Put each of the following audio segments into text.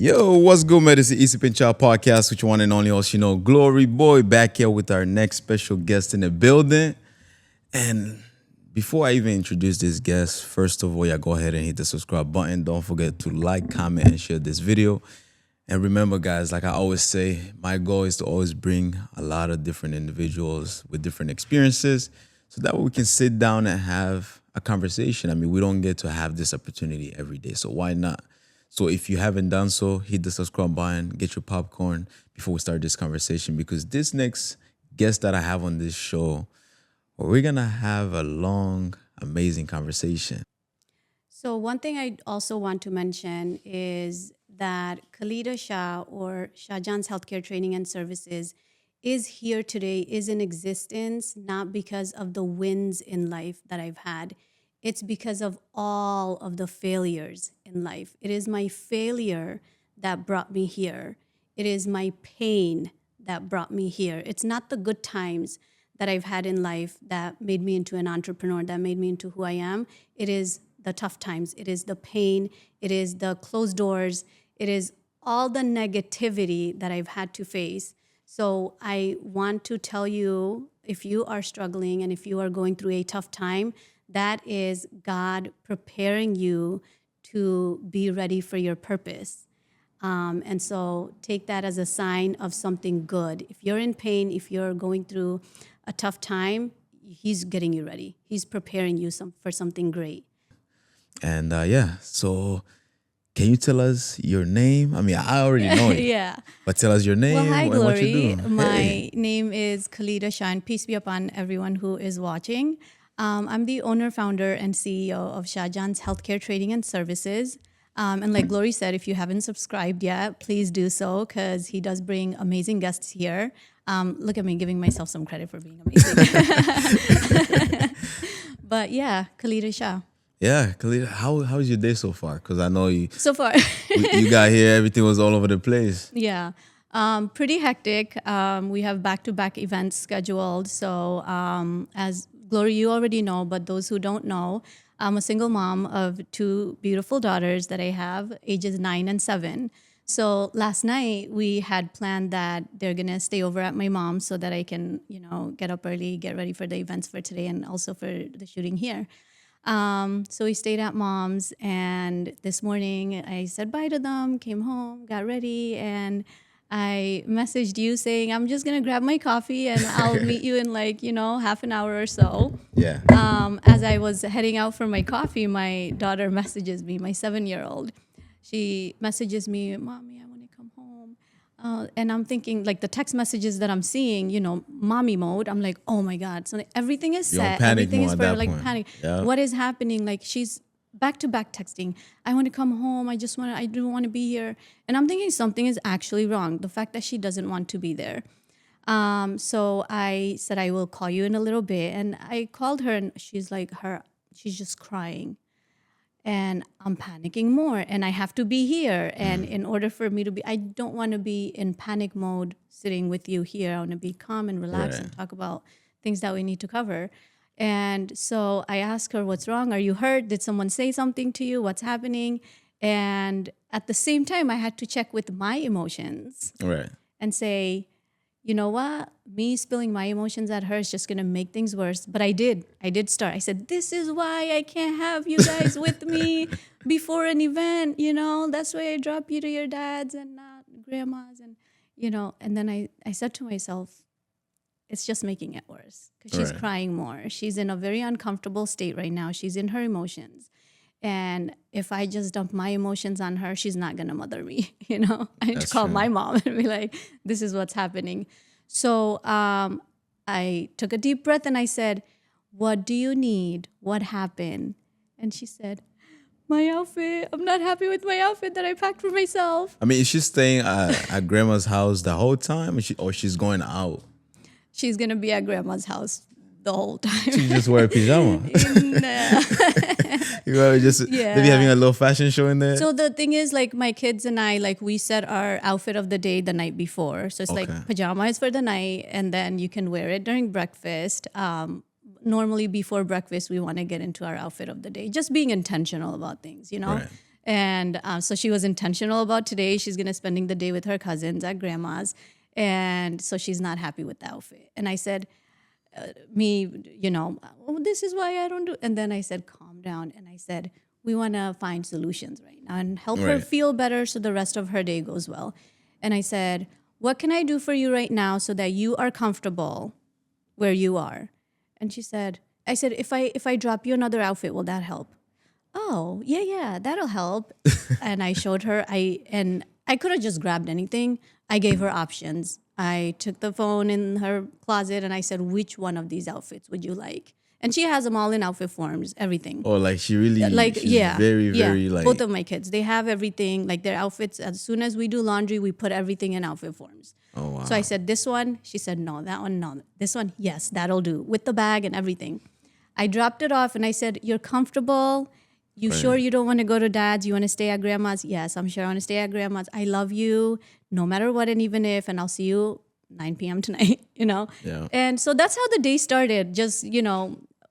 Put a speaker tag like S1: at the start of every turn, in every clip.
S1: Yo, what's good, man? It's the Easy Pinch Out Podcast with your one and only host, Glory Boy, back here with our next special guest in the building. And before I even introduce this guest, first of all, yeah, go ahead and hit the subscribe button. Don't forget to like, comment, and share this video. And remember, guys, like I always say, my goal is to always bring a lot of different individuals with different experiences so that way we can sit down and have a conversation. I mean, we don't get to have this opportunity every day, so why not? So if you haven't done so, hit the subscribe button, get your popcorn before we start this conversation, because this next guest that I have on this show, we're going to have a long, amazing conversation.
S2: So one thing I also want to mention is that Khaleda Shah, or Shahjaanhealthcare Training and Services, is here today, is in existence, not because of the wins in life that I've had. It's because of all of the failures in life. It is my failure that brought me here. It is my pain that brought me here. It's not the good times that I've had in life that made me into an entrepreneur, that made me into who I am. It is the tough times. It is the pain. It is the closed doors. It is all the negativity that I've had to face. So I want to tell you, if you are struggling and if you are going through a tough time, that is God preparing you to be ready for your purpose. And so take that as a sign of something good. If you're in pain, if you're going through a tough time, He's getting you ready. He's preparing you for something great.
S1: And so can you tell us your name? I mean, I already know it.
S2: Yeah.
S1: But tell us your name
S2: Well, hi,
S1: and
S2: Glory.
S1: what you do.
S2: My name is Khaleda Shah, and peace be upon everyone who is watching. I'm the owner, founder, and CEO of Shahjaanhealthcare Training and Services. And like Glory said, if you haven't subscribed yet, please do so, because he does bring amazing guests here. Look at me giving myself some credit for being amazing. But yeah, Khaleda Shah.
S1: Yeah, Khaleda, how's your day so far? Because I know you
S2: So far.
S1: you got here, everything was all over the place.
S2: Yeah. Pretty hectic. We have back-to-back events scheduled. So as Glory, you already know, but those who don't know, I'm a single mom of two beautiful daughters that I have, ages 9 and 7. So last night we had planned that they're going to stay over at my mom's so that I can, get up early, get ready for the events for today and also for the shooting here. So we stayed at mom's, and this morning I said bye to them, came home, got ready, and I messaged you saying, I'm just going to grab my coffee and I'll meet you in half an hour or so.
S1: Yeah.
S2: As I was heading out for my coffee, my daughter messages me, my 7-year-old. She messages me, Mommy, I want to come home. And I'm thinking, like, the text messages that I'm seeing, mommy mode. I'm like, oh my God. So everything is set. Everything is for panic. Yeah. What is happening? Like, she's back-to-back texting. I want to come home. I don't want to be here. And I'm thinking something is actually wrong. The fact that she doesn't want to be there. So I said, I will call you in a little bit. And I called her, and she's just crying. And I'm panicking more, and I have to be here. And in order for me to I don't want to be in panic mode sitting with you here. I want to be calm and relaxed and talk about things that we need to cover. And so I asked her, what's wrong? Are you hurt? Did someone say something to you? What's happening? And at the same time, I had to check with my emotions and say, you know what? Me spilling my emotions at her is just going to make things worse. But I did start. I said, this is why I can't have you guys with me before an event. That's why I drop you to your dad's and not grandma's. And, and then I said to myself, it's just making it worse, because she's crying more. She's in a very uncomfortable state right now. She's in her emotions. And if I just dump my emotions on her, she's not going to mother me. I need to call my mom and be like, this is what's happening. So I took a deep breath and I said, what do you need? What happened? And she said, my outfit. I'm not happy with my outfit that I packed for myself.
S1: I mean, is she staying at grandma's house the whole time, or she's going out?
S2: She's going to be at grandma's house the whole time.
S1: She just wear a pajama.
S2: Nah.
S1: You know, maybe having a little fashion show in there.
S2: So the thing is, like, my kids and I, we set our outfit of the day the night before. So it's like pajama is for the night, and then you can wear it during breakfast. Normally before breakfast, we want to get into our outfit of the day. Just being intentional about things, And so she was intentional about today. She's going to spending the day with her cousins at grandma's. And so she's not happy with the outfit. And I said, oh, this is why I don't do. And then I said, calm down. And I said, we want to find solutions right now and help her
S1: Right.
S2: feel better so the rest of her day goes well. And I said, what can I do for you right now so that you are comfortable where you are? And I said, if I drop you another outfit, will that help? Oh, yeah, that'll help. And I showed her, I could have just grabbed anything. I gave her options. I took the phone in her closet and I said, which one of these outfits would you like? And she has them all in outfit forms, everything.
S1: Oh, like she really,
S2: Like,
S1: she's
S2: yeah.
S1: very,
S2: yeah.
S1: very like.
S2: Both of my kids, they have everything, like their outfits. As soon as we do laundry, we put everything in outfit forms.
S1: Oh, wow.
S2: So I said, this one, she said, no, that one, no. This one, yes, that'll do, with the bag and everything. I dropped it off and I said, you're comfortable? You sure you don't want to go to dad's? You want to stay at grandma's? Yes, I'm sure I want to stay at grandma's. I love you no matter what and even if, and I'll see you 9 p.m. tonight,
S1: Yeah.
S2: And so that's how the day started. Just,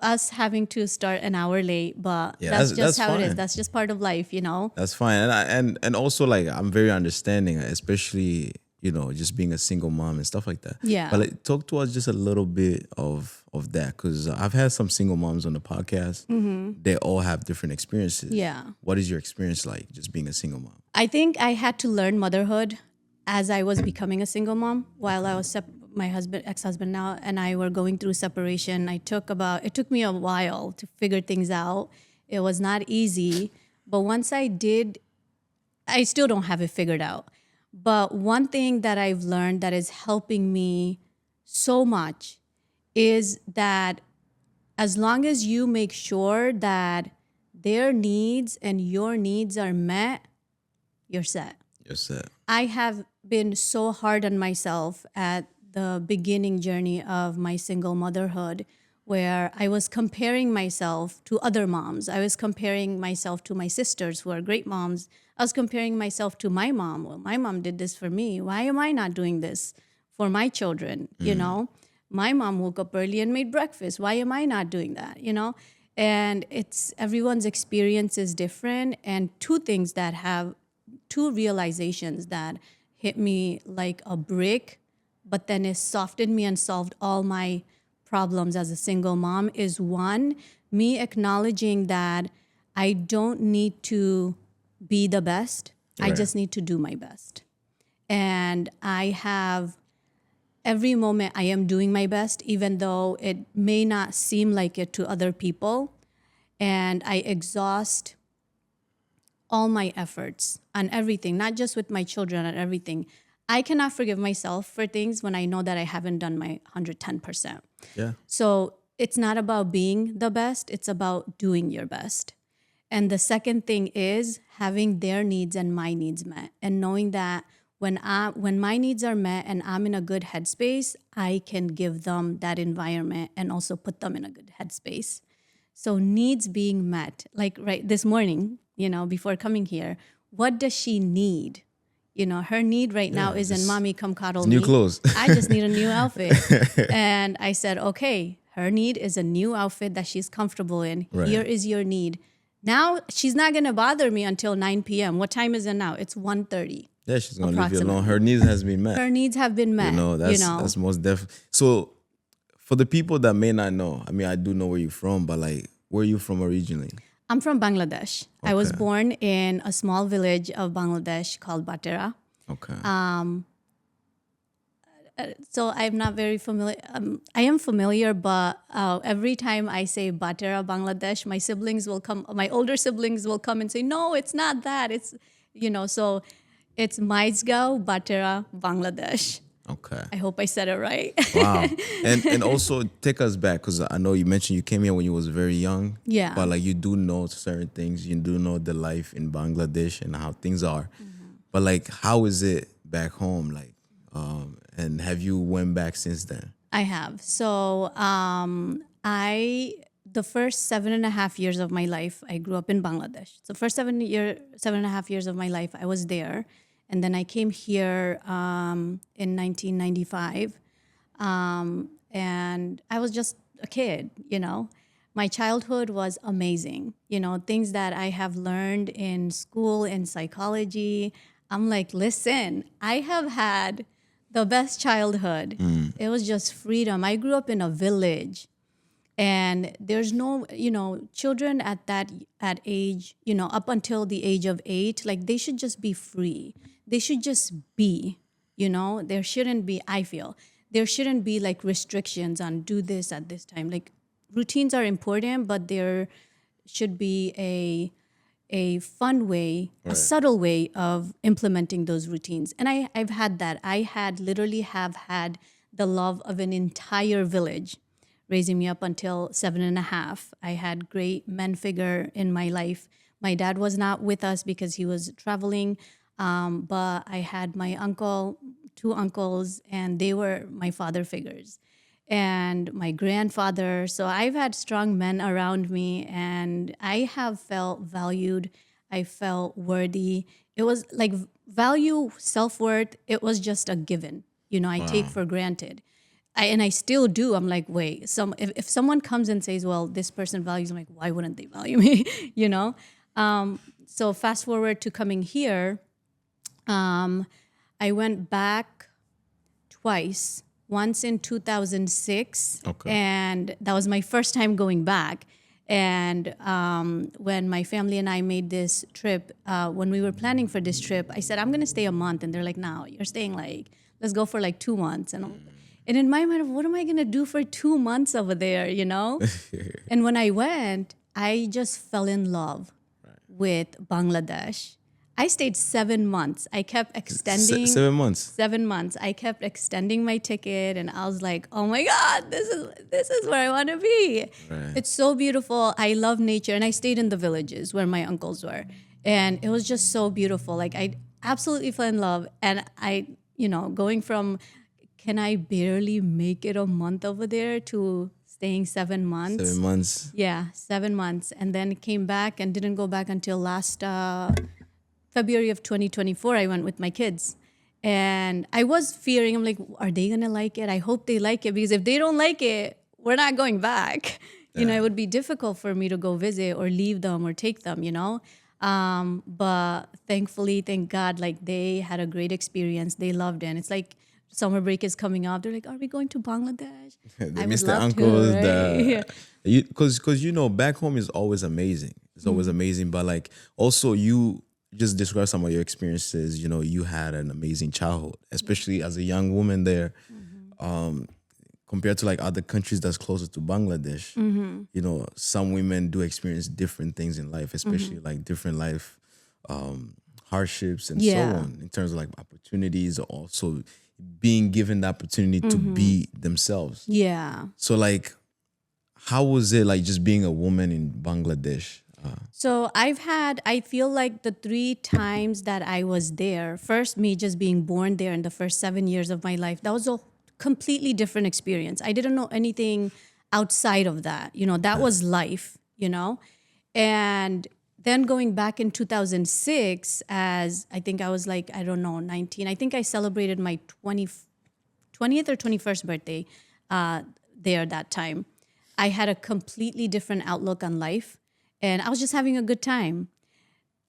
S2: us having to start an hour late, but
S1: Yeah,
S2: that's just
S1: that's
S2: how it is.
S1: fine.
S2: That's just part of life,
S1: That's fine, and also like I'm very understanding, especially just being a single mom and stuff like that.
S2: Yeah.
S1: But like, talk to us just a little bit of that, because I've had some single moms on the podcast. They all have different experiences.
S2: Yeah.
S1: What is your experience like, just being a single mom?
S2: I think I had to learn motherhood as I was becoming a single mom while I was my ex-husband now, and I were going through separation. It took me a while to figure things out. It was not easy, but once I did, I still don't have it figured out. But one thing that I've learned that is helping me so much is that as long as you make sure that their needs and your needs are met, you're set.
S1: You're set.
S2: I have been so hard on myself at the beginning journey of my single motherhood, where I was comparing myself to other moms. I was comparing myself to my sisters who are great moms. I was comparing myself to my mom. Well, my mom did this for me. Why am I not doing this for my children? My mom woke up early and made breakfast. Why am I not doing that? And it's everyone's experience is different. And two realizations that hit me like a brick, but then it softened me and solved all my problems as a single mom is one, me acknowledging that I don't need to be the best. I
S1: Right.
S2: just need to do my best. And every moment I am doing my best, even though it may not seem like it to other people. And I exhaust all my efforts on everything, not just with my children, on everything. I cannot forgive myself for things when I know that I haven't done my 110%.
S1: Yeah.
S2: So it's not about being the best, it's about doing your best. And the second thing is having their needs and my needs met, and knowing that when my needs are met and I'm in a good headspace, I can give them that environment and also put them in a good headspace. So needs being met, like right this morning, before coming here, what does she need? Her need right now isn't mommy, come cuddle me.
S1: New clothes.
S2: I just need a new outfit. And I said, okay, her need is a new outfit that she's comfortable in.
S1: Right.
S2: Here is your need. Now she's not going to bother me until 9 p.m. What time is it now? It's 1:30.
S1: Yeah, she's gonna leave you alone. Her needs has been met.
S2: Her needs have been met.
S1: That's most definitely. So, for the people that may not know, I mean, I do know where you're from, but like, where are you from originally?
S2: I'm from Bangladesh. I was
S1: Okay.
S2: born in a small village of Bangladesh called Batera.
S1: Okay.
S2: So I'm not very familiar. I am familiar, but every time I say Batera, Bangladesh, my older siblings will come and say, no, it's not that. It's, so it's Maizgaon, Batera, Bangladesh.
S1: Okay.
S2: I hope I said it right.
S1: Wow. And also take us back, because I know you mentioned you came here when you was very young.
S2: Yeah.
S1: But like, you do know certain things. You do know the life in Bangladesh and how things are. But like, how is it back home? Like, and have you went back since then?
S2: I have. So the first 7.5 years of my life, I grew up in Bangladesh. So first 7.5 years of my life, I was there. And then I came here in 1995. And I was just a kid, My childhood was amazing. Things that I have learned in school in psychology. I'm like, listen, I have had the best childhood. It was just freedom. I grew up in a village, and there's no, children at age, up until the age of 8, like they should just be free. They should just be. There shouldn't be, I feel, there shouldn't be like restrictions on do this at this time. Like routines are important, but there should be a fun way, a subtle way of implementing those routines. And I've had that. I literally have had the love of an entire village raising me up until 7.5. I had great men figure in my life. My dad was not with us because he was traveling, but I had my uncle, 2 uncles, and they were my father figures, and my grandfather. So I've had strong men around me, and I have felt valued. I felt worthy. It was like value, self-worth, it was just a given. I take for granted. And I still do. I'm like, wait, if someone comes and says, well, this person values, I'm like, why wouldn't they value me? So fast forward to coming here, I went back twice. Once in 2006, and that was my first time going back. And when my family and I made this trip, when we were planning for this trip, I said, I'm going to stay a month. And they're like, no, you're staying let's go for 2 months. And in my mind, what am I going to do for 2 months over there, And when I went, I just fell in love with Bangladesh. I stayed 7 months. I kept extending.
S1: 7 months.
S2: 7 months. I kept extending my ticket, and I was like, "Oh my God, this is where I want to be."
S1: Right.
S2: It's so beautiful. I love nature, and I stayed in the villages where my uncles were, and it was just so beautiful. Like I absolutely fell in love, and going from, can I barely make it a month over there to staying 7 months.
S1: 7 months.
S2: Yeah, 7 months, and then came back and didn't go back until last. February of 2024, I went with my kids. And I was fearing, I'm like, are they going to like it? I hope they like it, because if they don't like it, we're not going back. It would be difficult for me to go visit or leave them or take them, But thankfully, thank God, like they had a great experience. They loved it. And it's like summer break is coming up. They're like, are we going to Bangladesh?
S1: They
S2: I
S1: miss
S2: would
S1: the
S2: love
S1: uncles.
S2: to, right?
S1: Because back home is always amazing. It's always amazing. But like also you just describe some of your experiences. You had an amazing childhood, especially as a young woman there. Compared to like other countries that's closer to Bangladesh, some women do experience different things in life, especially like different life hardships and so on, in terms of like opportunities, also being given the opportunity to be themselves.
S2: Yeah.
S1: So like, how was it like just being a woman in Bangladesh?
S2: So I feel like the 3 times that I was there, first me just being born there in the first 7 years of my life, that was a completely different experience. I didn't know anything outside of that. That was life, And then going back in 2006, as I think I was like, I don't know, 19, I think I celebrated my 20th or 21st birthday there that time. I had a completely different outlook on life. And I was just having a good time.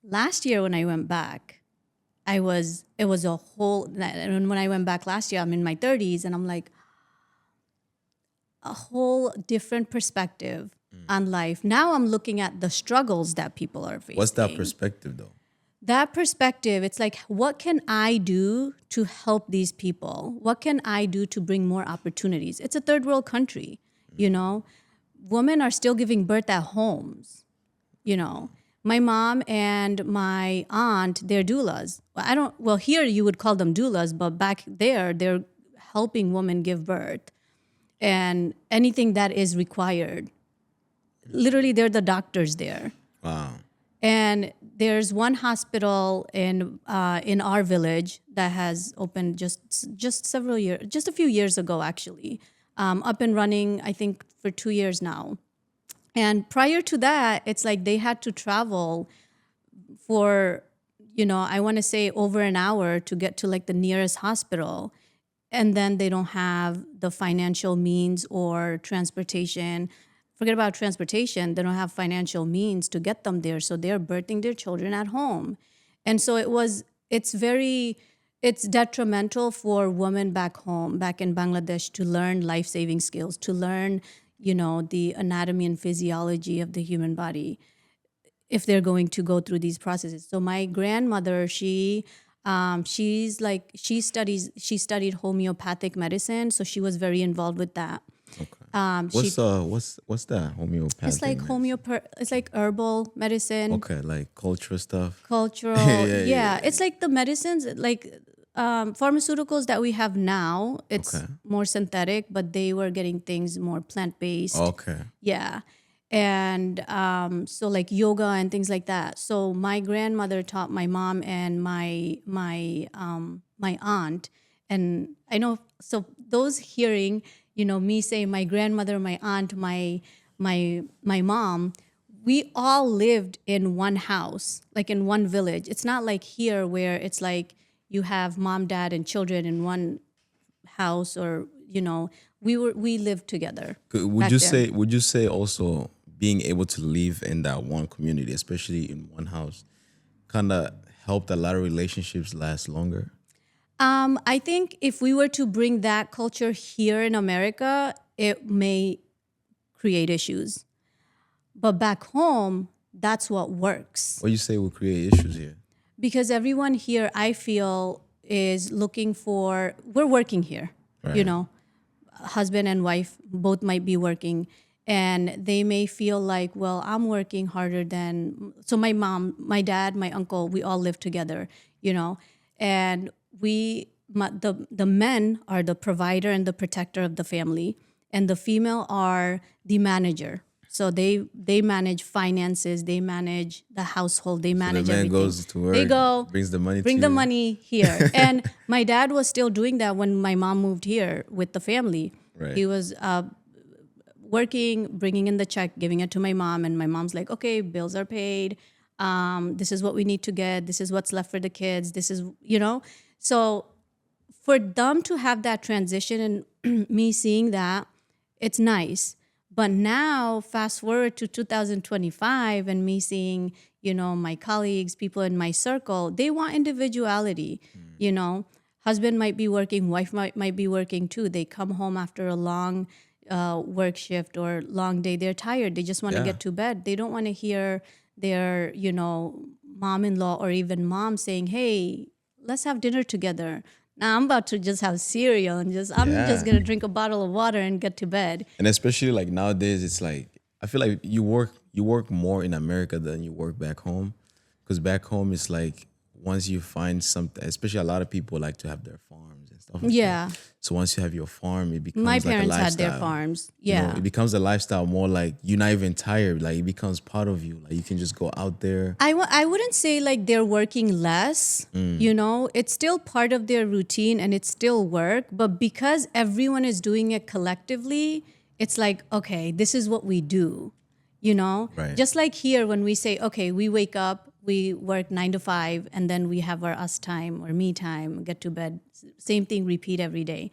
S2: Last year when I went back, it was a whole, and when I went back last year, I'm in my 30s, and I'm like, a whole different perspective on life. Now I'm looking at the struggles that people are facing.
S1: What's that perspective though?
S2: That perspective, it's like, what can I do to help these people? What can I do to bring more opportunities? It's a third world country, Women are still giving birth at homes. My mom and my aunt, they're doulas. Well, here you would call them doulas, but back there, they're helping women give birth and anything that is required. Literally, they're the doctors there.
S1: Wow.
S2: And there's one hospital in our village that has opened just a few years ago, actually, up and running, I think, for 2 years now. And prior to that, it's like they had to travel for, I want to say over an hour to get to like the nearest hospital. And then they don't have the financial means or transportation forget about transportation. They don't have financial means to get them there. So they're birthing their children at home. And so it's detrimental for women back home, back in Bangladesh, to learn life-saving skills, to learn, the anatomy and physiology of the human body if they're going to go through these processes. So my grandmother, she studied homeopathic medicine, so she was very involved with that.
S1: What's that homeopathic?
S2: It's like it's like herbal medicine.
S1: Okay, like cultural stuff.
S2: Cultural, yeah. It's like the medicines, like pharmaceuticals that we have now. It's more synthetic, but they were getting things more plant-based.
S1: Okay.
S2: Yeah. And so like yoga and things like that. So my grandmother taught my mom and my aunt. And I know, so those hearing, me say my grandmother, my aunt, my mom, we all lived in one house, like in one village. It's not like here where it's like you have mom, dad, and children in one house, or we lived together.
S1: Would you say also being able to live in that one community, especially in one house, kind of helped a lot of relationships last longer?
S2: I think if we were to bring that culture here in America, it may create issues. But back home, that's what works.
S1: What you say will create issues here?
S2: Because everyone here, I feel, is looking for, we're working here,
S1: Right.
S2: Husband and wife both might be working. And they may feel like, well, I'm working harder than, so my mom, my dad, my uncle, we all live together, and the men are the provider and the protector of the family, and the female are the manager. So they manage finances, they manage the household, they manage
S1: The man
S2: everything.
S1: goes to work,
S2: They go
S1: brings the money
S2: bring
S1: to
S2: the
S1: you.
S2: money here. And my dad was still doing that when my mom moved here with the family.
S1: Right.
S2: He was working, bringing in the check, giving it to my mom, and my mom's like, okay, bills are paid. This is what we need to get. This is what's left for the kids. This is, So for them to have that transition and me seeing that, it's nice. But now, fast forward to 2025 and me seeing, my colleagues, people in my circle, they want individuality, Husband might be working, wife might be working too. They come home after a long work shift or long day. They're tired. They just want to get to bed. They don't want to hear their, mom-in-law or even mom saying, hey, let's have dinner together. Now I'm about to just have cereal and I'm just going to drink a bottle of water and get to bed.
S1: And especially like nowadays, it's like, I feel like you work more in America than you work back home. Because back home, it's like, once you find something, especially a lot of people like to have their farms and stuff like that. So once you have your farm, it becomes
S2: My
S1: like a
S2: parents
S1: lifestyle.
S2: had their farms.
S1: It becomes a lifestyle more like you're not even tired. Like it becomes part of you. Like you can just go out there.
S2: I wouldn't say like they're working less, it's still part of their routine and it's still work. But because everyone is doing it collectively, it's like, okay, this is what we do,
S1: Right.
S2: Just like here when we say, okay, we wake up, we work 9 to 5, and then we have our us time or me time, get to bed. Same thing, repeat every day.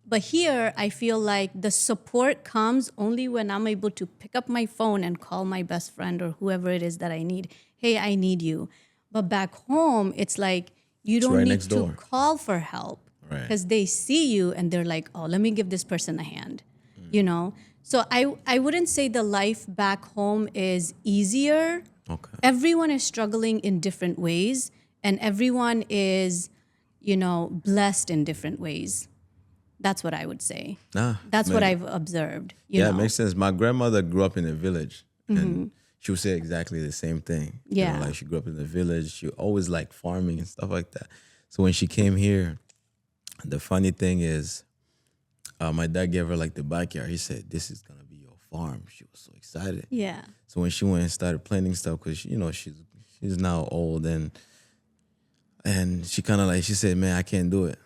S2: But here, I feel like the support comes only when I'm able to pick up my phone and call my best friend or whoever it is that I need. Hey, I need you. But back home, it's like you don't
S1: right
S2: need
S1: next
S2: to
S1: door.
S2: call for help
S1: Right.
S2: because they see you and they're like, oh, let me give this person a hand, So I wouldn't say the life back home is easier.
S1: Okay.
S2: Everyone is struggling in different ways, and everyone is, blessed in different ways. That's what I would say. That's what I've observed.
S1: It makes sense. My grandmother grew up in a village, and she would say exactly the same thing.
S2: Yeah.
S1: Like she grew up in the village. She always liked farming and stuff like that. So when she came here, the funny thing is, my dad gave her like the backyard. He said, "This is gonna be your farm." She was so excited.
S2: Yeah.
S1: So when she went and started planting stuff, because she's now old and she kind of like she said, "Man, I can't do it."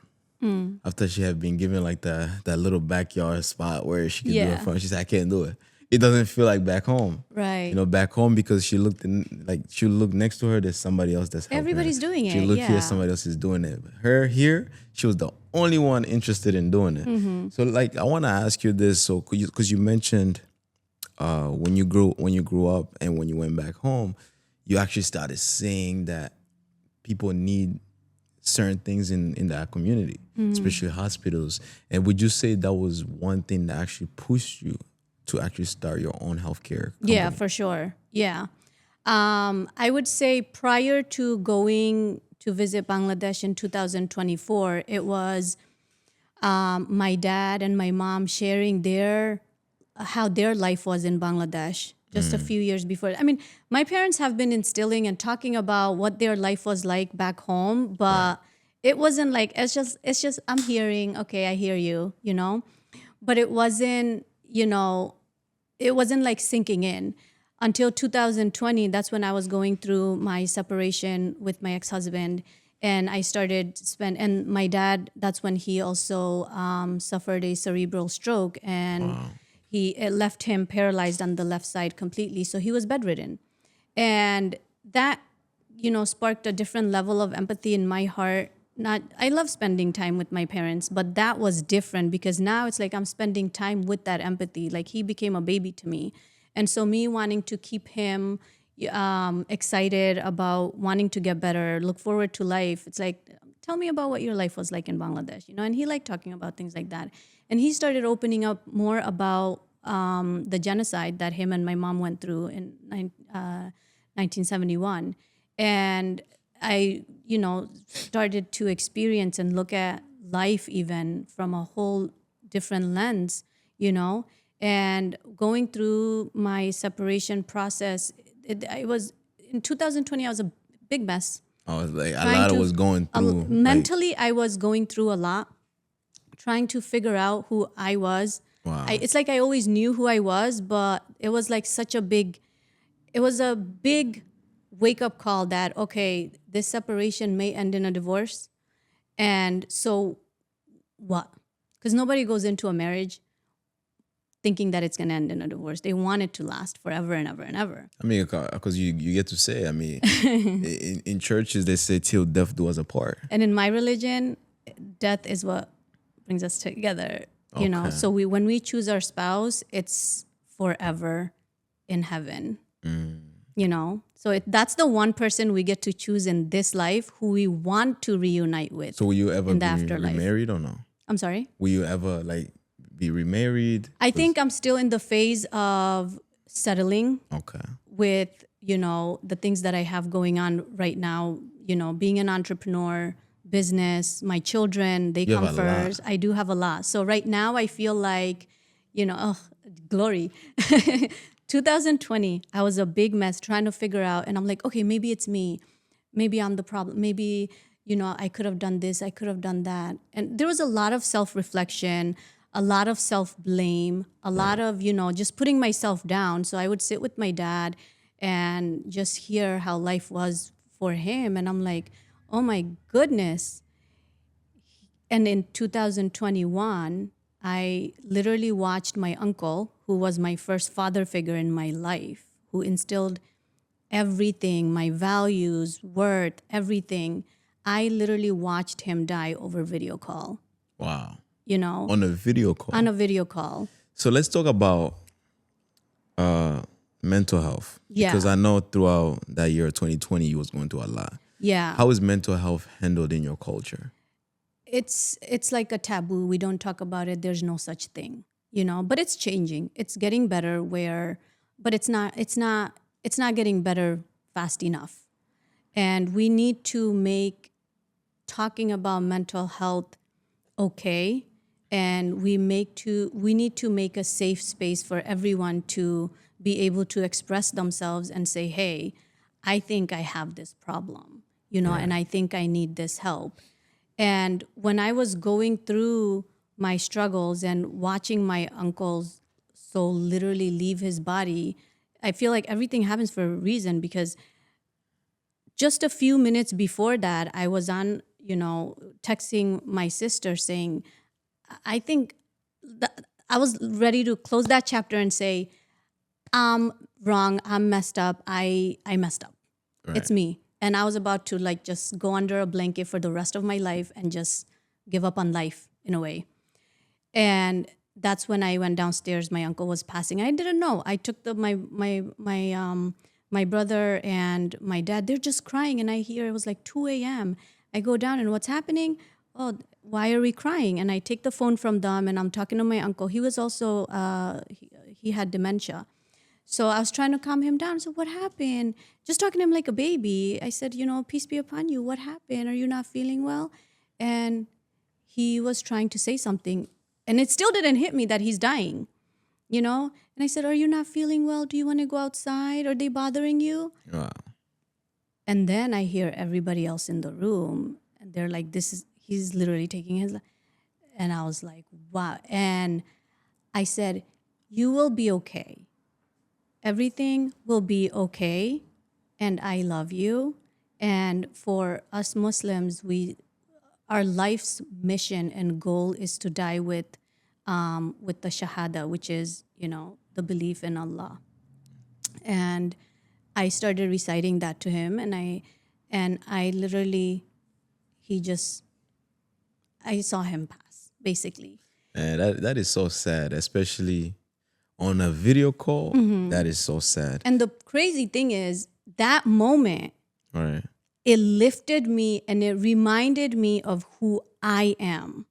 S1: After she had been given like that little backyard spot where she could do it from, she said, "I can't do it. It doesn't feel like back home."
S2: Right.
S1: Back home because she looked she looked next to her. There's somebody else that's helping
S2: Everybody's
S1: her.
S2: doing
S1: She
S2: it,
S1: looked here,
S2: yeah.
S1: somebody else is doing it. But her here, she was the only one interested in doing it. So like I want to ask you this, so because you mentioned when you grew up and when you went back home, you actually started seeing that people need certain things in that community, especially hospitals. And would you say that was one thing that actually pushed you to actually start your own healthcare company?
S2: Yeah, for sure. Yeah. I would say prior to going to visit Bangladesh in 2024, it was my dad and my mom sharing how their life was in Bangladesh just a few years before. I mean, my parents have been instilling and talking about what their life was like back home, but it wasn't like it's just I'm hearing, okay, I hear you, but it wasn't, it wasn't like sinking in until 2020. That's when I was going through my separation with my ex-husband, and I started and my dad, that's when he also suffered a cerebral stroke, and it left him paralyzed on the left side completely. So he was bedridden. And that, sparked a different level of empathy in my heart. I love spending time with my parents, but that was different because now it's like I'm spending time with that empathy. Like he became a baby to me. And so me wanting to keep him excited about wanting to get better, look forward to life. It's like, tell me about what your life was like in Bangladesh, and he liked talking about things like that. And he started opening up more about the genocide that him and my mom went through in 1971. And I, started to experience and look at life even from a whole different lens, and going through my separation process. I was in 2020, I was a big mess.
S1: I was like, a lot of was going through.
S2: Mentally, I was going through a lot, trying to figure out who I was.
S1: Wow.
S2: It's like I always knew who I was, but it was like it was a big wake-up call that, okay, this separation may end in a divorce. And so what? Because nobody goes into a marriage thinking that it's going to end in a divorce. They want it to last forever and ever and ever.
S1: I mean, because you get to say, I mean, in churches, they say till death do us apart.
S2: And in my religion, death is what brings us together, you know? So when we choose our spouse, it's forever in heaven, So that's the one person we get to choose in this life who we want to reunite with.
S1: So will you ever
S2: in
S1: be
S2: the afterlife.
S1: remarried or no?
S2: I'm sorry?
S1: Will you ever be remarried?
S2: I think I'm still in the phase of settling with, the things that I have going on right now, being an entrepreneur, business, my children, they come first. I do have a lot. So right now I feel like, glory. 2020, I was a big mess trying to figure out, and I'm like, okay, maybe it's me. Maybe I'm the problem. Maybe, I could have done this. I could have done that. And there was a lot of self-reflection, a lot of self-blame, a lot of, just putting myself down. So I would sit with my dad and just hear how life was for him. And I'm like, oh my goodness. And in 2021, I literally watched my uncle, who was my first father figure in my life, who instilled everything, my values, worth, everything. I literally watched him die over video call.
S1: Wow. On a video call?
S2: On a video call.
S1: So let's talk about mental health.
S2: Yeah.
S1: Because I know throughout that year, 2020, you was going through a lot.
S2: Yeah.
S1: How is mental health handled in your culture?
S2: It's like a taboo. We don't talk about it. There's no such thing, but it's changing. It's getting better but it's not getting better fast enough. And we need to make talking about mental health okay. And we need to make a safe space for everyone to be able to express themselves and say, hey, I think I have this problem, and I think I need this help. And when I was going through my struggles and watching my uncle's soul literally leave his body, I feel like everything happens for a reason, because just a few minutes before that, I was on, texting my sister saying, I think that I was ready to close that chapter and say, I'm wrong, I'm messed up, I messed up. Right. It's me. And I was about to just go under a blanket for the rest of my life and just give up on life in a way. And that's when I went downstairs. My uncle was passing. I didn't know. I took my brother and my dad. They're just crying, and I hear it was like 2 a.m. I go down, and what's happening? Oh, why are we crying? And I take the phone from them, and I'm talking to my uncle. He was also he had dementia. So I was trying to calm him down. So what happened? Just talking to him like a baby. I said, peace be upon you. What happened? Are you not feeling well? And he was trying to say something. And it still didn't hit me that he's dying, And I said, are you not feeling well? Do you want to go outside? Are they bothering you?
S1: Wow.
S2: And then I hear everybody else in the room. And they're like, he's literally taking his life. And I was like, wow. And I said, you will be okay. Everything will be okay, and I love you. And for us Muslims, our life's mission and goal is to die with the shahada, which is the belief in Allah. And I started reciting that to him, and I literally, I saw him pass, basically.
S1: And that is so sad, especially on a video call. That is so sad.
S2: And the crazy thing is, that moment,
S1: Right.
S2: it lifted me and it reminded me of who I am.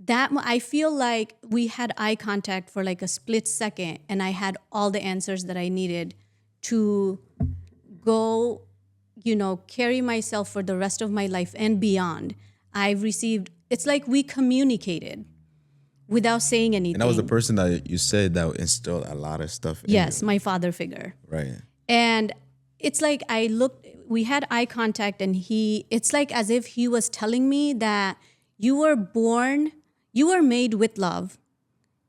S2: I feel like we had eye contact for like a split second, and I had all the answers that I needed to go, carry myself for the rest of my life and beyond. It's like we communicated without saying anything.
S1: And that was the person that you said that instilled a lot of stuff in
S2: Yes,
S1: you.
S2: my father figure.
S1: Right.
S2: And it's like we had eye contact, and it's like as if he was telling me that you were made with love,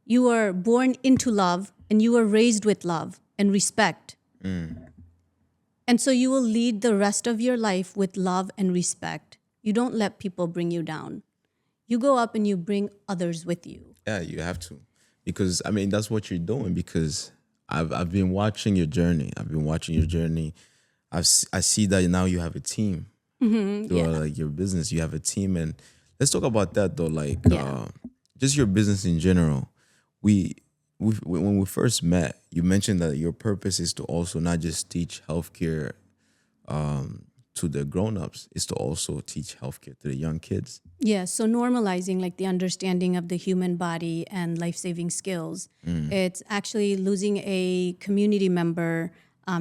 S2: you were born into love, and you were raised with love and respect. And so you will lead the rest of your life with love and respect. You don't let people bring you down. You go up and you bring others with you.
S1: Yeah, you have to. Because, that's what you're doing, because I've been watching your journey. I see that now you have a team. Like your business, you have a team. And let's talk about that, though. Like, just your business in general. When we first met, you mentioned that your purpose is to also not just teach healthcare to the grown-ups, is to also teach healthcare to the young kids.
S2: Yeah, so normalizing like the understanding of the human body and life-saving skills. It's actually losing a community member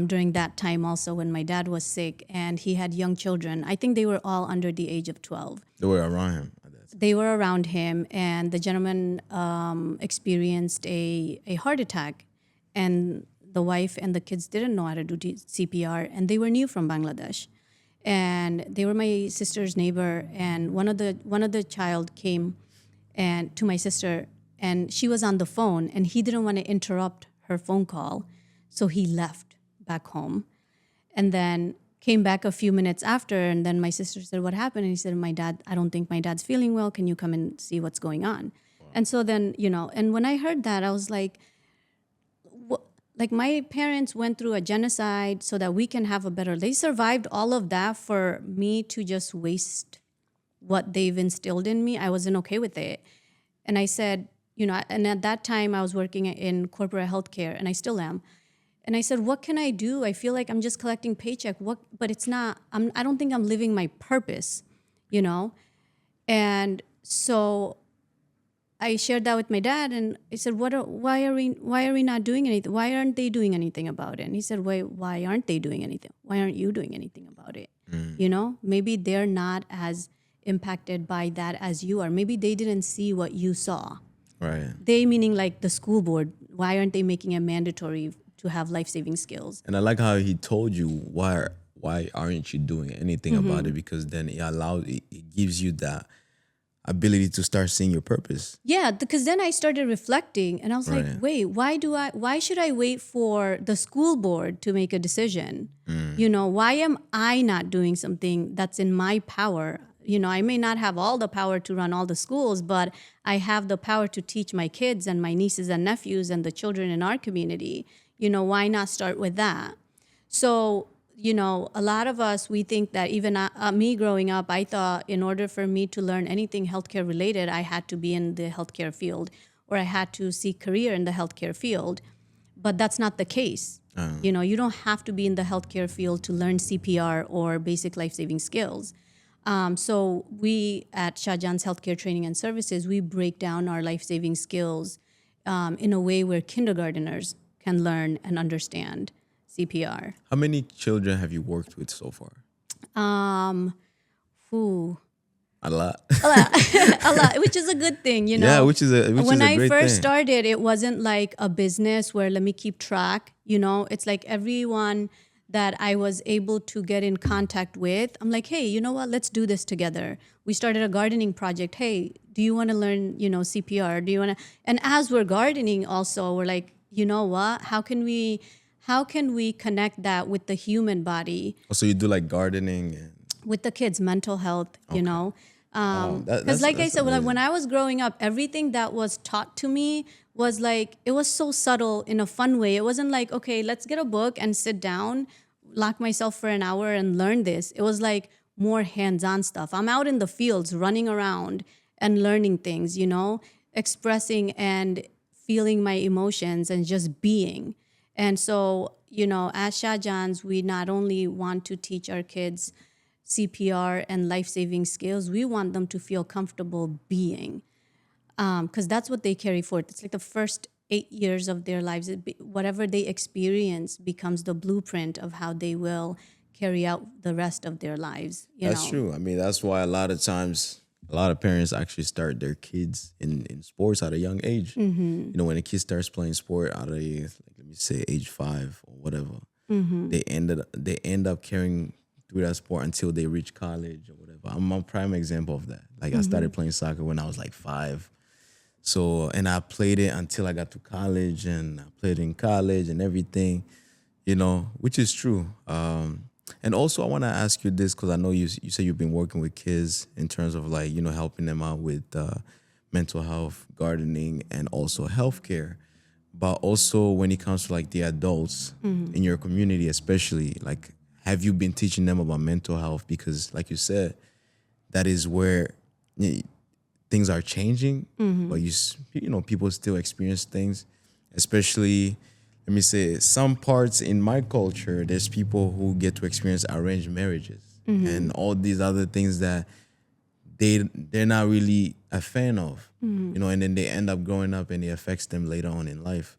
S2: during that time also when my dad was sick and he had young children. I think they were all under the age of 12.
S1: They were around him.
S2: They were around him, and the gentleman experienced a heart attack, and the wife and the kids didn't know how to do CPR, and they were new from Bangladesh. And they were my sister's neighbor, and one of the child came and to my sister, and she was on the phone, and he didn't want to interrupt her phone call, so he left back home, and then came back a few minutes after, and then my sister said, "What happened?" And he said, I don't think my dad's feeling well. Can you come and see what's going on?" Wow. And so then, and when I heard that, I was like, like my parents went through a genocide so that we can have they survived all of that for me to just waste what they've instilled in me. I wasn't okay with it. And I said, and at that time I was working in corporate healthcare, and I still am. And I said, what can I do? I feel like I'm just collecting paycheck. But it's not, I don't think I'm living my purpose, And so I shared that with my dad, and I said, why are we not doing anything? Why aren't they doing anything about it? And he said, why aren't they doing anything? Why aren't you doing anything about it? Maybe they're not as impacted by that as you are. Maybe they didn't see what you saw.
S1: Right.
S2: They meaning like the school board. Why aren't they making it mandatory to have life-saving skills?
S1: And I like how he told you, why aren't you doing anything about it? Because then it gives you that ability to start seeing your purpose.
S2: Yeah, because then I started reflecting, and I was like, wait, why should I wait for the school board to make a decision? Why am I not doing something that's in my power? I may not have all the power to run all the schools, but I have the power to teach my kids and my nieces and nephews and the children in our community. Why not start with that? So, a lot of us, we think that even me growing up, I thought in order for me to learn anything healthcare related, I had to be in the healthcare field. or I had to seek career in the healthcare field. But that's not the case. You know, you don't have to be in the healthcare field to learn CPR or basic life-saving skills. So we at Shahjaan's Healthcare Training and Services, we break down our life-saving skills in a way where kindergarteners can learn and understand CPR.
S1: How many children have you worked with so far?
S2: Whew.
S1: A lot.
S2: A lot, which is a good thing, you know.
S1: Yeah, which is a
S2: when I
S1: great
S2: first
S1: thing.
S2: started, it wasn't like a business where let me keep track, you know. It's like everyone that I was able to get in contact with, I'm like, hey, you know what? Let's do this together. We started a gardening project. Hey, do you want to learn, you know, CPR? Do you want to? And as we're gardening, also, we're like, you know what? How can we connect that with the human body?
S1: So you do like gardening and
S2: With the kids' mental health, you know.
S1: that's
S2: Like I said,
S1: amazing.
S2: when I was growing up, everything that was taught to me was like, it was so subtle in a fun way. It wasn't like, okay, let's get a book and sit down, lock myself for an hour and learn this. It was like more hands-on stuff. I'm out in the fields running around and learning things, you know, expressing and feeling my emotions and just being. And so, you know, at Shahjaan's, we not only want to teach our kids CPR and life-saving skills, we want them to feel comfortable being, because that's what they carry forth. It's like the first 8 years of their lives. Whatever they experience becomes the blueprint of how they will carry out the rest of their lives.
S1: That's true. I mean, that's why a lot of times, a lot of parents actually start their kids in sports at a young age. You know, when a kid starts playing sport out of, like, let me say, age 5 or whatever, they end up carrying through that sport until they reach college or whatever. I'm a prime example of that. Like I started playing soccer when I was like 5. So, and I played it until I got to college, and I played in college and everything, you know, which is true. And also I want to ask you this, because I know you say you've been working with kids in terms of like, you know, helping them out with mental health, gardening, and also healthcare. But also when it comes to like the adults in your community, especially, like, have you been teaching them about mental health? Because like you said, that is where things are changing, but you know, people still experience things, especially, let me say, some parts in my culture, there's people who get to experience arranged marriages and all these other things that they're not really a fan of, you know, and then they end up growing up and it affects them later on in life.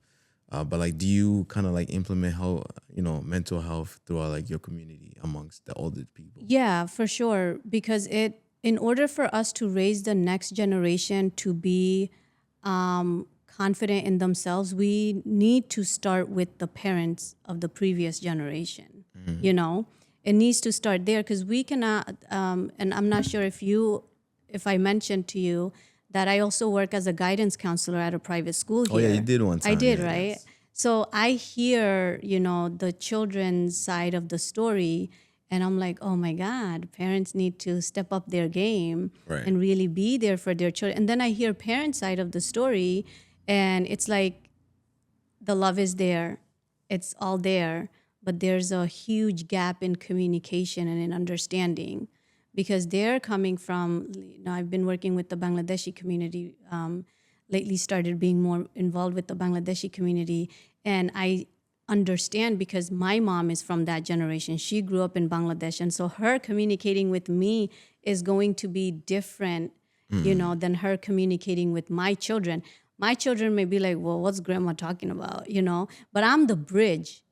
S1: But like, do you kind of like implement how, you know, mental health throughout like your community amongst the older people?
S2: Yeah, for sure. Because in order for us to raise the next generation to be confident in themselves, we need to start with the parents of the previous generation. You know, it needs to start there, because we cannot. And I'm not sure if I mentioned to you that I also work as a guidance counselor at a private school here.
S1: Oh yeah, you did one time.
S2: I did,
S1: yeah,
S2: right?
S1: yes.
S2: So I hear, you know, the children's side of the story, and I'm like, oh my God, parents need to step up their game
S1: Right.
S2: and really be there for their children. And then I hear parent side of the story, and it's like the love is there, it's all there, but there's a huge gap in communication and in understanding, because they're coming from, you know, I've been working with the Bangladeshi community, lately started being more involved with the Bangladeshi community. And I understand, because my mom is from that generation. She grew up in Bangladesh. And so her communicating with me is going to be different, you know, than her communicating with my children. My children may be like, well, what's grandma talking about, you know? But I'm the bridge,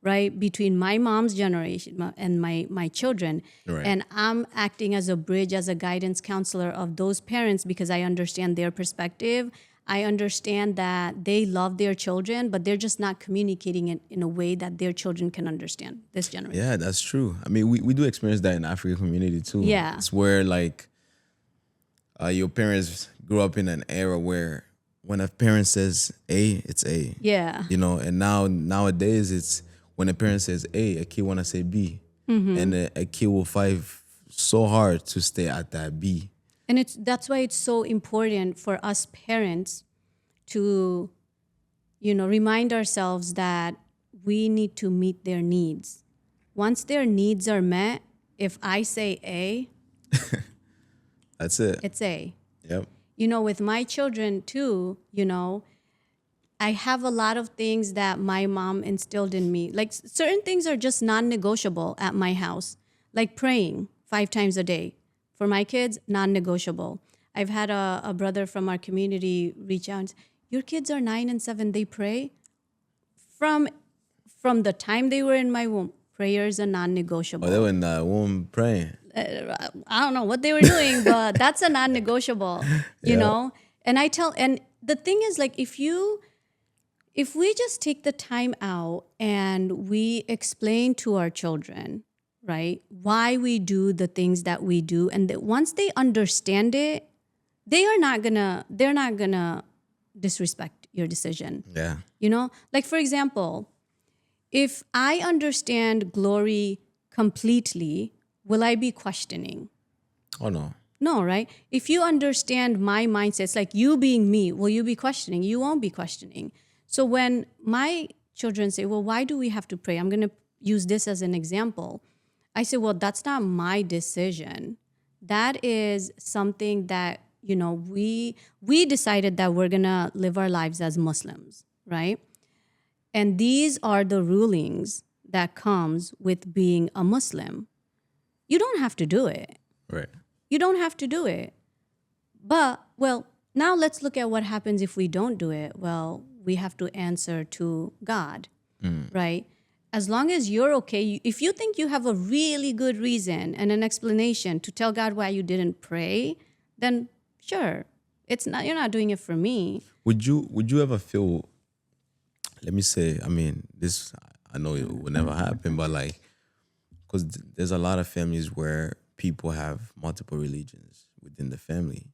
S2: right, between my mom's generation and my children.
S1: Right.
S2: And I'm acting as a bridge, as a guidance counselor of those parents, because I understand their perspective. I understand that they love their children, but they're just not communicating it in a way that their children can understand, this generation.
S1: Yeah, that's true. I mean, we do experience that in the African community too.
S2: Yeah.
S1: It's where like your parents grew up in an era where when a parent says A, it's A.
S2: Yeah.
S1: You know, and nowadays it's when a parent says A, a kid wanna say B. And a kid will fight so hard to stay at that B.
S2: And that's why it's so important for us parents to, you know, remind ourselves that we need to meet their needs. Once their needs are met, if I say A,
S1: That's it.
S2: it's A.
S1: Yep.
S2: with my children too, I have a lot of things that my mom instilled in me. Like certain things are just non-negotiable at my house, like praying 5 times a day. For my kids, non-negotiable. I've had a brother from our community reach out and say, your kids are 9 and 7, they pray? From the time they were in my womb, prayers are non-negotiable.
S1: Oh, they were in the womb praying.
S2: I don't know what they were doing, but that's a non-negotiable, you know? And the thing is, like, if we just take the time out and we explain to our children, right, why we do the things that we do, and that once they understand it, they're not gonna disrespect your decision.
S1: Yeah.
S2: Like, for example, if I understand glory completely, will I be questioning?
S1: Oh, no.
S2: No, right? If you understand my mindset, it's like you being me, will you be questioning? You won't be questioning. So when my children say, well, why do we have to pray? I'm going to use this as an example. I say, well, that's not my decision. That is something that, we decided that we're going to live our lives as Muslims, right? And these are the rulings that comes with being a Muslim. You don't have to do it.
S1: Right.
S2: You don't have to do it. But, well, now let's look at what happens if we don't do it. Well, we have to answer to God, right? As long as you're okay, if you think you have a really good reason and an explanation to tell God why you didn't pray, then sure, you're not doing it for me.
S1: Would you ever feel, let me say, I mean, this, I know it will never happen, but like, because there's a lot of families where people have multiple religions within the family.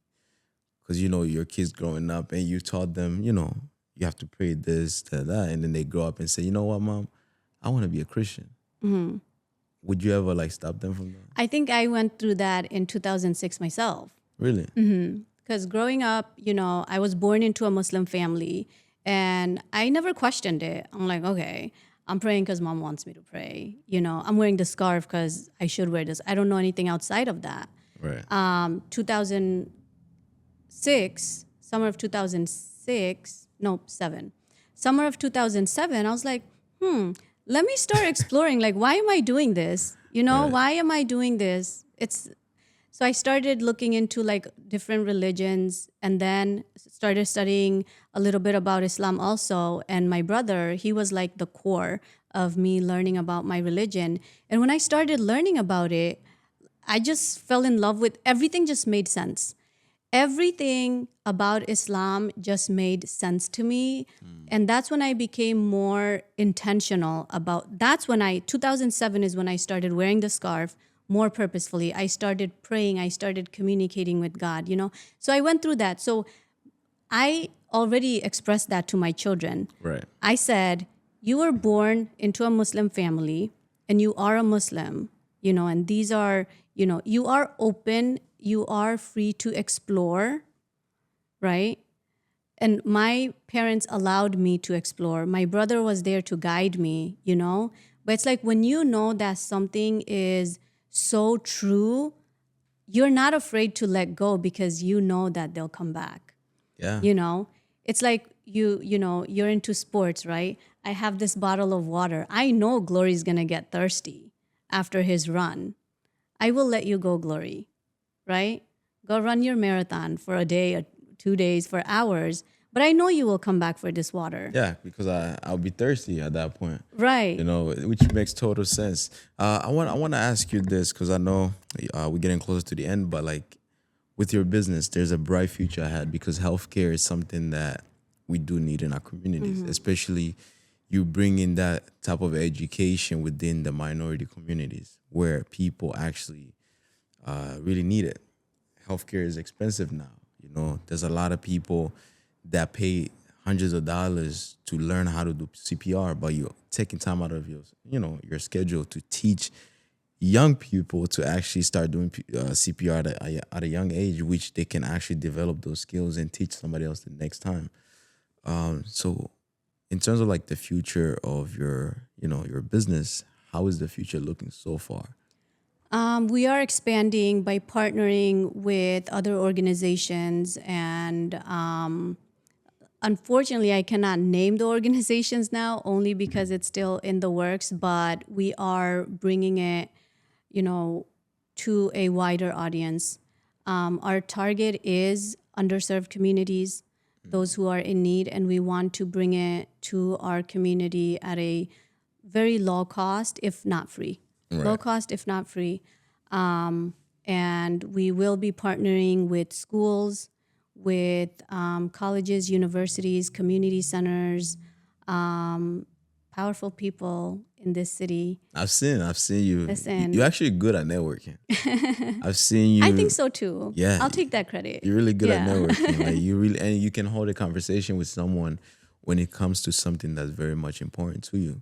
S1: Because, your kids growing up and you taught them, you have to pray this, that, and then they grow up and say, you know what, Mom, I want to be a Christian. Mm-hmm. Would you ever like stop them from that?
S2: I think I went through that in 2006 myself.
S1: Really?
S2: Mm-hmm. Because growing up, I was born into a Muslim family and I never questioned it. I'm like, okay, I'm praying because Mom wants me to pray. I'm wearing the scarf because I should wear this. I don't know anything outside of that.
S1: Right.
S2: 2006, summer of 2006, no, 7. Summer of 2007, I was like, let me start exploring, like, why am I doing this?
S1: Right.
S2: Why am I doing this? So I started looking into like different religions and then started studying a little bit about Islam also. And my brother, he was like the core of me learning about my religion. And when I started learning about it, I just fell in love with everything, just made sense. Everything about Islam just made sense to me. And that's when I became more intentional about, 2007 is when I started wearing the scarf more purposefully. I started praying, I started communicating with God, So I went through that. So I already expressed that to my children.
S1: Right.
S2: I said, you were born into a Muslim family and you are a Muslim, and these are, you are open, you are free to explore, right? And my parents allowed me to explore. My brother was there to guide me, But it's like when you know that something is so true, you're not afraid to let go because you know that they'll come back.
S1: Yeah.
S2: It's like you're into sports, right? I have this bottle of water. I know Glory's gonna get thirsty after his run. I will let you go, Glory, right? Go run your marathon for a day or 2 days, for hours. But I know you will come back for this water.
S1: Yeah, because I'll be thirsty at that point.
S2: Right.
S1: Which makes total sense. I want to ask you this because I know we're getting closer to the end, but like with your business, there's a bright future ahead because healthcare is something that we do need in our communities, especially you bring in that type of education within the minority communities where people actually really need it. Healthcare is expensive now. There's a lot of people that pay hundreds of dollars to learn how to do CPR, but you're taking time out of your schedule to teach young people to actually start doing CPR at a young age, which they can actually develop those skills and teach somebody else the next time. So in terms of like the future of your business, how is the future looking so far?
S2: We are expanding by partnering with other organizations, and unfortunately, I cannot name the organizations now, only because it's still in the works. But we are bringing it, to a wider audience. Our target is underserved communities, those who are in need, and we want to bring it to our community at a very low cost, if not free. Low cost, if not free. And we will be partnering with schools, with colleges, universities, community centers, powerful people in this city.
S1: I've seen you.
S2: Listen.
S1: You're actually good at networking. I've seen you.
S2: I think so too.
S1: Yeah.
S2: I'll take that credit.
S1: You're really good at
S2: Yeah.
S1: networking. Like you really, and you can hold a conversation with someone when it comes to something that's very much important to you.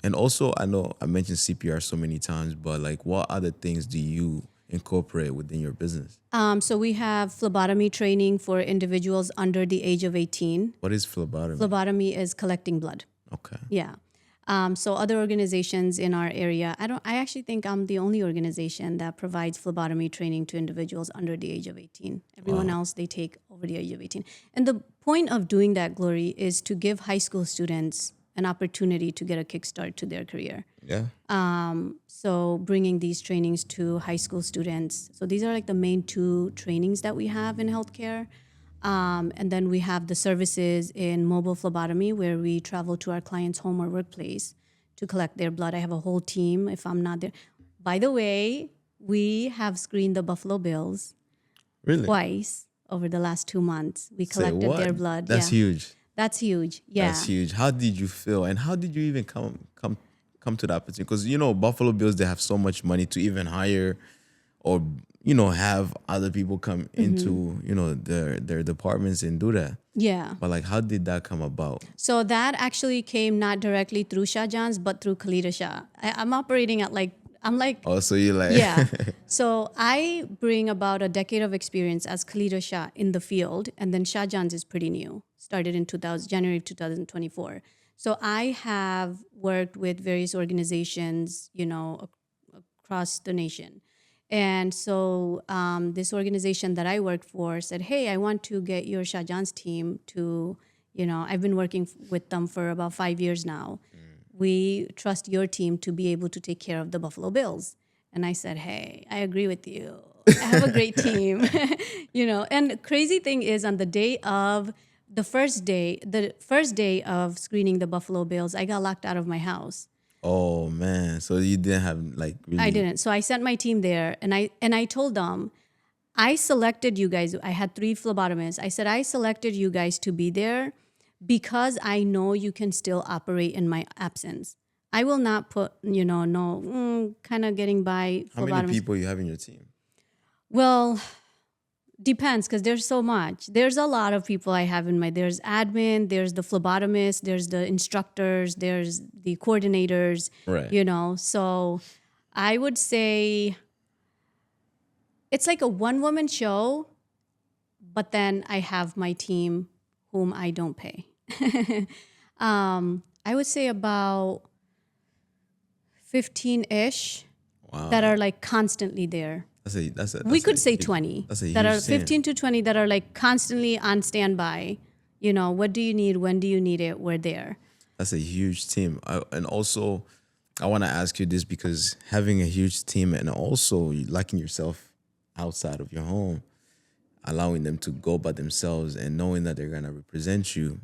S1: And also, I know I mentioned CPR so many times, but like, what other things do you incorporate within your business?
S2: So we have phlebotomy training for individuals under the age of 18.
S1: What is phlebotomy?
S2: Phlebotomy is collecting blood.
S1: Okay.
S2: Yeah. So other organizations in our area, I actually think I'm the only organization that provides phlebotomy training to individuals under the age of 18. Everyone else, they take over the age of 18. And the point of doing that, Glory, is to give high school students an opportunity to get a kickstart to their career.
S1: Yeah.
S2: So bringing these trainings to high school students. So these are like the main two trainings that we have in healthcare. And then we have the services in mobile phlebotomy, where we travel to our client's home or workplace to collect their blood. I have a whole team if I'm not there. By the way, we have screened the Buffalo Bills
S1: Really?
S2: twice over the last 2 months. We
S1: Say
S2: collected
S1: what?
S2: their blood.
S1: That's
S2: Yeah.
S1: huge.
S2: That's huge. Yeah.
S1: That's huge. How did you feel, and how did you even come to that position? Because Buffalo Bills, they have so much money to even hire, or have other people come into their departments and do that.
S2: Yeah.
S1: But like, how did that come about?
S2: So that actually came not directly through Shahjaan's, but through Khaleda Shah. I'm operating at
S1: Oh, so you like
S2: yeah. So I bring about a decade of experience as Khaleda Shah in the field, and then Shahjaan's is pretty new. Started in January of 2024. So I have worked with various organizations, across the nation. And so this organization that I worked for said, hey, I want to get your Shahjaan's team to, I've been working with them for about 5 years now. We trust your team to be able to take care of the Buffalo Bills. And I said, hey, I agree with you. I have a great team. And the crazy thing is, on the first day of screening the Buffalo Bills, I got locked out of my house.
S1: Oh man! So you didn't have really?
S2: I didn't. So I sent my team there, and I told them, I selected you guys. I had 3 phlebotomists. I said, I selected you guys to be there because I know you can still operate in my absence. I will not put, kind of getting by.
S1: How many people you have in your team?
S2: Well, depends, because there's so much. There's a lot of people I have in there's admin, there's the phlebotomist, there's the instructors, there's the coordinators,
S1: right.
S2: So I would say it's like a one-woman show, but then I have my team whom I don't pay. I would say about 15-ish that are like constantly there. We could say 20 that are 15 to 20 that are like constantly on standby. What do you need? When do you need it? We're there.
S1: That's a huge team. And also, I want to ask you this, because having a huge team and also locking yourself outside of your home, allowing them to go by themselves and knowing that they're going to represent you,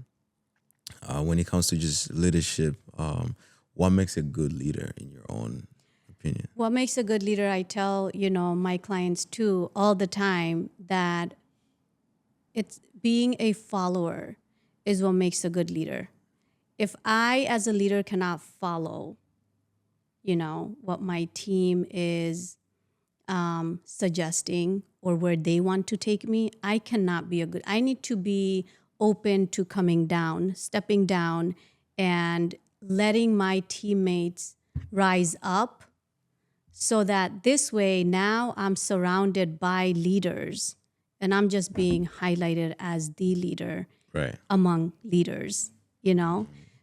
S1: when it comes to just leadership, what makes a good leader in your own opinion?
S2: What makes a good leader, I tell, my clients too all the time, that it's being a follower is what makes a good leader. If I, as a leader, cannot follow, what my team is suggesting or where they want to take me, I cannot be I need to be open to coming down, stepping down, and letting my teammates rise up, so that this way now I'm surrounded by leaders and I'm just being highlighted as the leader among leaders,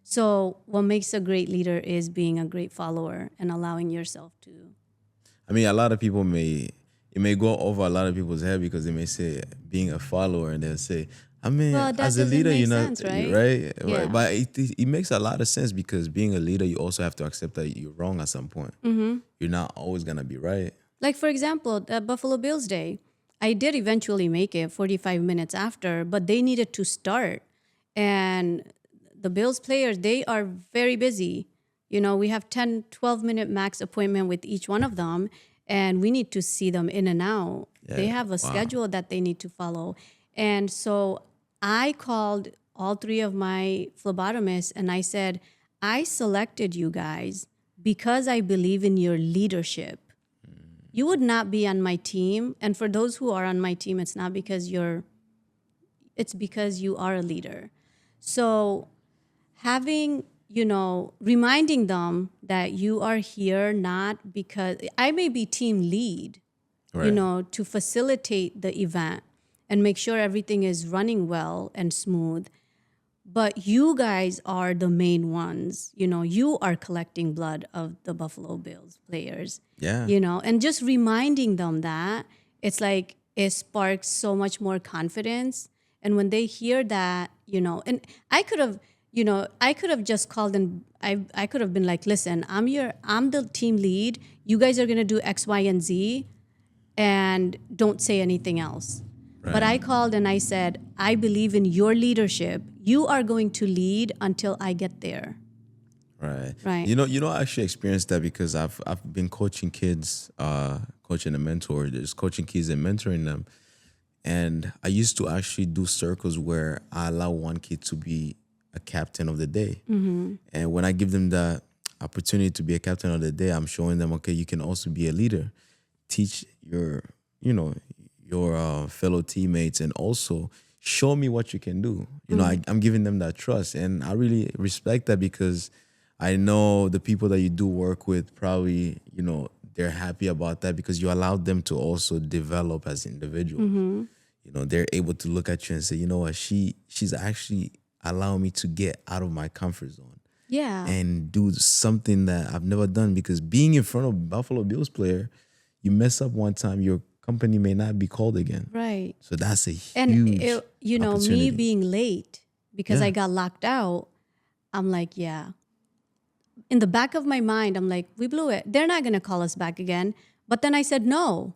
S2: So what makes a great leader is being a great follower and allowing yourself to.
S1: I mean, a lot of people it may go over a lot of people's head because they may say being a follower, and they'll say, I mean,
S2: Well, that
S1: as a
S2: doesn't
S1: leader,
S2: make
S1: you're not
S2: sense, right?
S1: right.
S2: Yeah.
S1: But it makes a lot of sense because being a leader, you also have to accept that you're wrong at some point. You're not always gonna be right.
S2: Like, for example, Buffalo Bills Day, I did eventually make it 45 minutes after, but they needed to start. And the Bills players, they are very busy. We have 10, 12-minute max appointment with each one of them, and we need to see them in and out. They
S1: Yeah.
S2: have a
S1: Wow.
S2: schedule that they need to follow. And so I called all three of my phlebotomists and I said, I selected you guys because I believe in your leadership. You would not be on my team. And for those who are on my team, it's not because it's because you are a leader. So having, reminding them that you are here not because I may be team lead,
S1: Right.
S2: to facilitate the event and make sure everything is running well and smooth. But you guys are the main ones. You are collecting blood of the Buffalo Bills players.
S1: Yeah.
S2: And just reminding them that it's like it sparks so much more confidence. And when they hear that, and I could have, I could have just called and I could have been like, listen, I'm the team lead. You guys are gonna do X, Y, and Z, and don't say anything else. But I
S1: Right.
S2: called and I said, I believe in your leadership. You are going to lead until I get there.
S1: Right.
S2: Right.
S1: I actually experienced that because I've been coaching kids, coaching a mentor, just coaching kids and mentoring them. And I used to actually do circles where I allow one kid to be a captain of the day. And when I give them the opportunity to be a captain of the day, I'm showing them, okay, you can also be a leader. Teach your fellow teammates, and also show me what you can do. I'm giving them that trust, and I really respect that because I know the people that you do work with probably they're happy about that because you allowed them to also develop as individuals. They're able to look at you and say, you know what, she's actually allowing me to get out of my comfort zone
S2: Yeah.
S1: and do something that I've never done, because being in front of Buffalo Bills player, you mess up one time, your company may not be called again.
S2: Right.
S1: So that's a
S2: And
S1: huge
S2: me
S1: opportunity.
S2: being late because
S1: Yeah.
S2: I got locked out, I'm like, yeah. In the back of my mind, I'm like, we blew it. They're not going to call us back again. But then I said, no.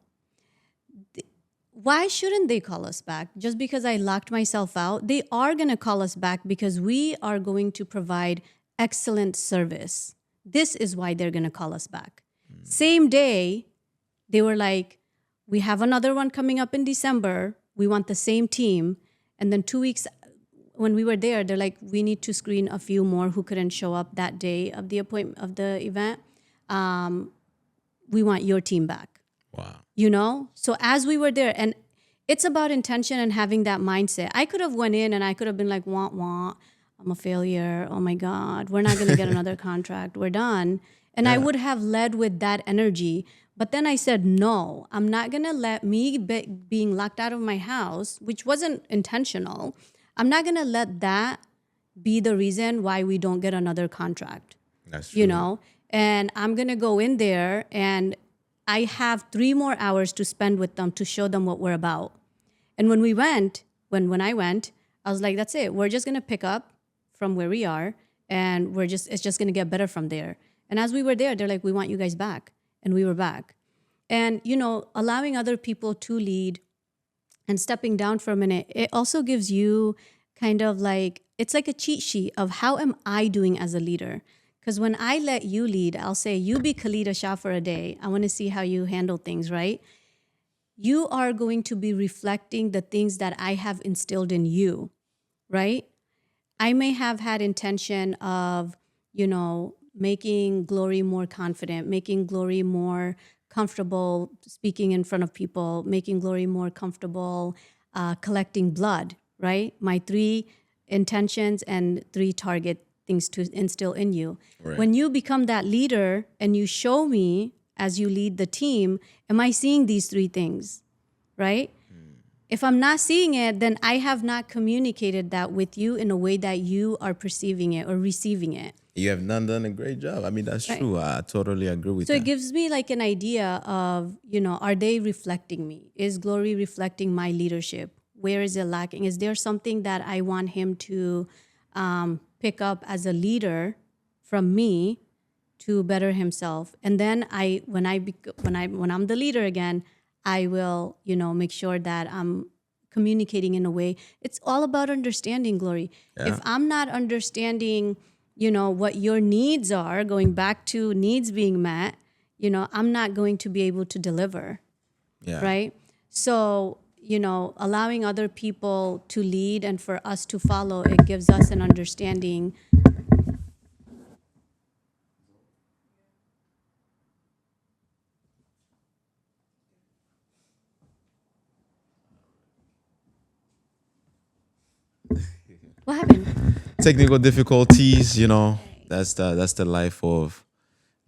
S2: Why shouldn't they call us back? Just because I locked myself out? They are going to call us back because we are going to provide excellent service. This is why they're going to call us back. Same day, they were like, we have another one coming up in December. We want the same team. And then 2 weeks when we were there, they're like, we need to screen a few more who couldn't show up that day of the appointment of the event. We want your team back.
S1: Wow.
S2: So as we were there, and it's about intention and having that mindset. I could have went in and I could have been like, wah, wah, I'm a failure. Oh my God, we're not going to get another contract. We're done. And I
S1: Yeah.
S2: would have led with that energy. But then I said, no, I'm not going to let me being locked out of my house, which wasn't intentional. I'm not going to let that be the reason why we don't get another contract.
S1: That's true.
S2: And I'm going to go in there and I have 3 more hours to spend with them to show them what we're about. And when I went, I was like, that's it. We're just going to pick up from where we are and it's just going to get better from there. And as we were there, they're like, we want you guys back. And we were back. And, allowing other people to lead and stepping down for a minute, it also gives you kind of like, it's like a cheat sheet of how am I doing as a leader? Because when I let you lead, I'll say, you be Khaleda Shah for a day. I want to see how you handle things, right? You are going to be reflecting the things that I have instilled in you, right? I may have had intention of, making Glory more confident, making Glory more comfortable speaking in front of people, making Glory more comfortable collecting blood, right? My 3 intentions and 3 target things to instill in you.
S1: Right.
S2: When you become that leader and you show me as you lead the team, am I seeing these 3 things, right? If I'm not seeing it, then I have not communicated that with you in a way that you are perceiving it or receiving it.
S1: You have not done a great job. I mean, that's
S2: Right.
S1: true. I totally agree with
S2: So it
S1: that.
S2: gives me like an idea of, are they reflecting me? Is Glory reflecting my leadership? Where is it lacking? Is there something that I want him to pick up as a leader from me to better himself? And then when I'm the leader again, I will, make sure that I'm communicating in a way. It's all about understanding, Glory.
S1: Yeah.
S2: If I'm not understanding, what your needs are, going back to needs being met, I'm not going to be able to deliver,
S1: Yeah.
S2: right? So, allowing other people to lead and for us to follow, it gives us an understanding. What happened?
S1: Technical difficulties, that's the life of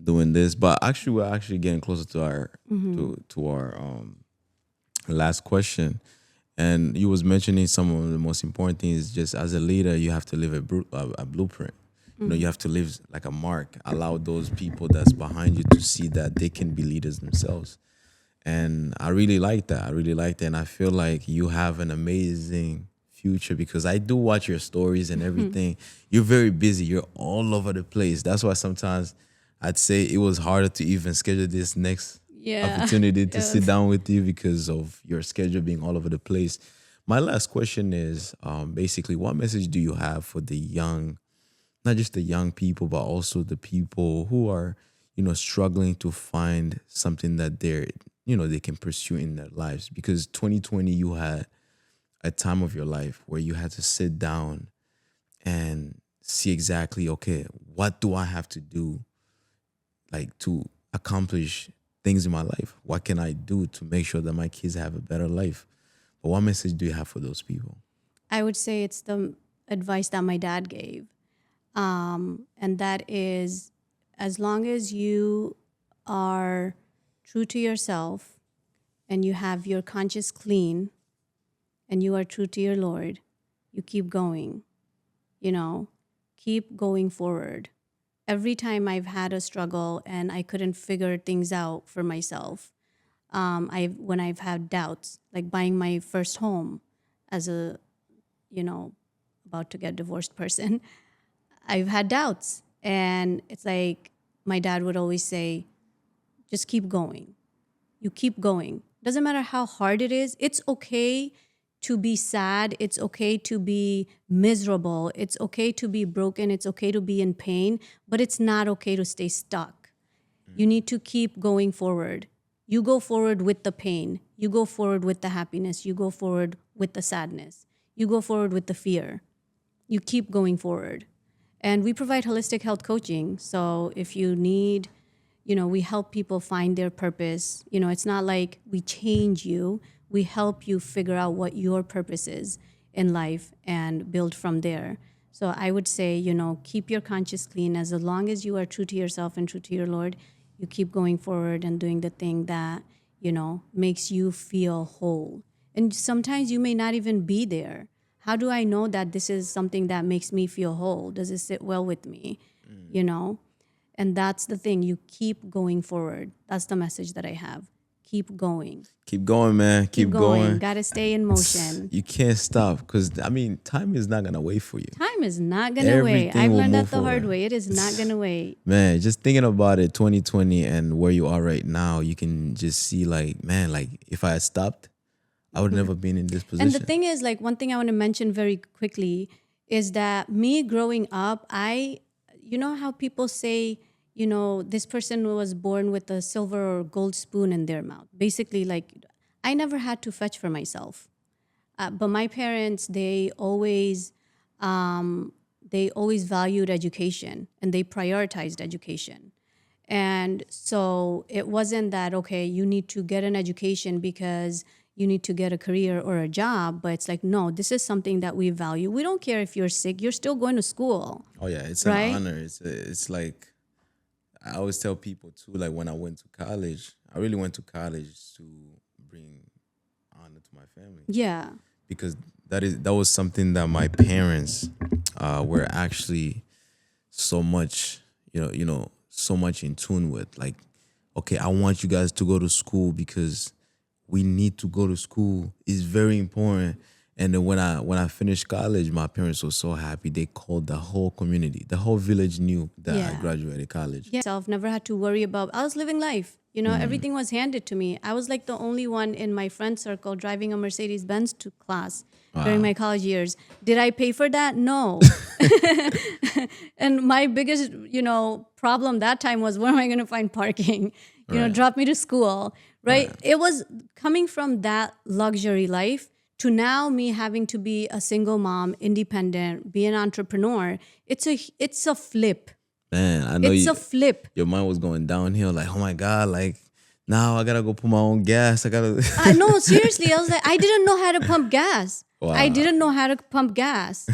S1: doing this. But actually, we're actually getting closer to our last question. And you was mentioning some of the most important things. Just as a leader, you have to live a blueprint. You have to live like a mark. Allow those people that's behind you to see that they can be leaders themselves. And I really like that. I really like that. And I feel like you have an amazing future because I do watch your stories and everything. You're very busy. You're all over the place. That's why sometimes I'd say it was harder to even schedule this next
S2: Yeah.
S1: opportunity to sit
S2: Yes.
S1: down with you because of your schedule being all over the place. My last question is basically, what message do you have for the young, not just the young people, but also the people who are, struggling to find something that they can pursue in their lives? Because 2020, you had a time of your life where you had to sit down and see exactly, okay, what do I have to do, like to accomplish things in my life? What can I do to make sure that my kids have a better life? But what message do you have for those people?
S2: I would say it's the advice that my dad gave. And that is, as long as you are true to yourself and you have your conscience clean and you are true to your Lord, you keep going, you know, keep going forward. Every time I've had a struggle and I couldn't figure things out for myself, when I've had doubts, like buying my first home as a, you know, about to get divorced person, I've had doubts. And it's like my dad would always say, just keep going. You keep going. Doesn't matter how hard it is. It's okay to be sad. It's okay to be miserable. It's okay to be broken. It's okay to be in pain, but it's not okay to stay stuck. You need to keep going forward. You go forward with the pain. You go forward with the happiness. You go forward with the sadness. You go forward with the fear. You keep going forward. And we provide holistic health coaching. So if you need, we help people find their purpose. It's not like we change you. We help you figure out what your purpose is in life and build from there. So I would say, keep your conscience clean. As long as you are true to yourself and true to your Lord, you keep going forward and doing the thing that, makes you feel whole. And sometimes you may not even be there. How do I know that this is something that makes me feel whole? Does it sit well with me? You know? And that's the thing. You keep going forward. That's the message that I have. Keep going.
S1: Keep going, man. Keep going.
S2: Gotta stay in motion.
S1: You can't stop because, I mean, time is not going to wait for you.
S2: Time is not gonna wait.
S1: Everything
S2: I've
S1: will
S2: learned that
S1: move
S2: the hard
S1: forward.
S2: way. It is not gonna wait.
S1: Man, just thinking about it, 2020 and where you are right now, you can just see like, man, like if I had stopped, I would never been in this
S2: And the
S1: position.
S2: thing is, like, one thing I want to mention very quickly is that me growing up, you know how people say, this person was born with a silver or gold spoon in their mouth. Basically, like, I never had to fetch for myself. But my parents, they always valued education and they prioritized education. And so it wasn't that, okay, you need to get an education because you need to get a career or a job. But it's like, no, this is something that we value. We don't care if you're sick, you're still going to school,
S1: Oh yeah, it's an
S2: right?
S1: honor. It's like I always tell people too. Like when I went to college, I really went to college to bring honor to my family
S2: Yeah.
S1: because that was something that my parents were actually so much, so much in tune with. Like, okay, I want you guys to go to school because we need to go to school. It's very important. And then when I finished college, my parents were so happy. They called the whole community. The whole village knew that I
S2: Yeah.
S1: graduated college.
S2: Yeah. Self never had to worry about. I was living life. Everything was handed to me. I was like the only one in my friend circle driving a Mercedes Benz to class during my college years. Did I pay for that? No. And my biggest, problem that time was where am I going to find parking?
S1: Right.
S2: Drop me to school, right?
S1: Right.
S2: It was coming from that luxury life to now me having to be a single mom, independent, be an entrepreneur. It's a flip.
S1: Man, I know
S2: It's a flip.
S1: your mind was going downhill. Like, oh my God, like now I gotta go put my own gas. I gotta.
S2: No, seriously, I was like, I didn't know how to pump gas.
S1: Wow.
S2: I didn't know how to pump gas.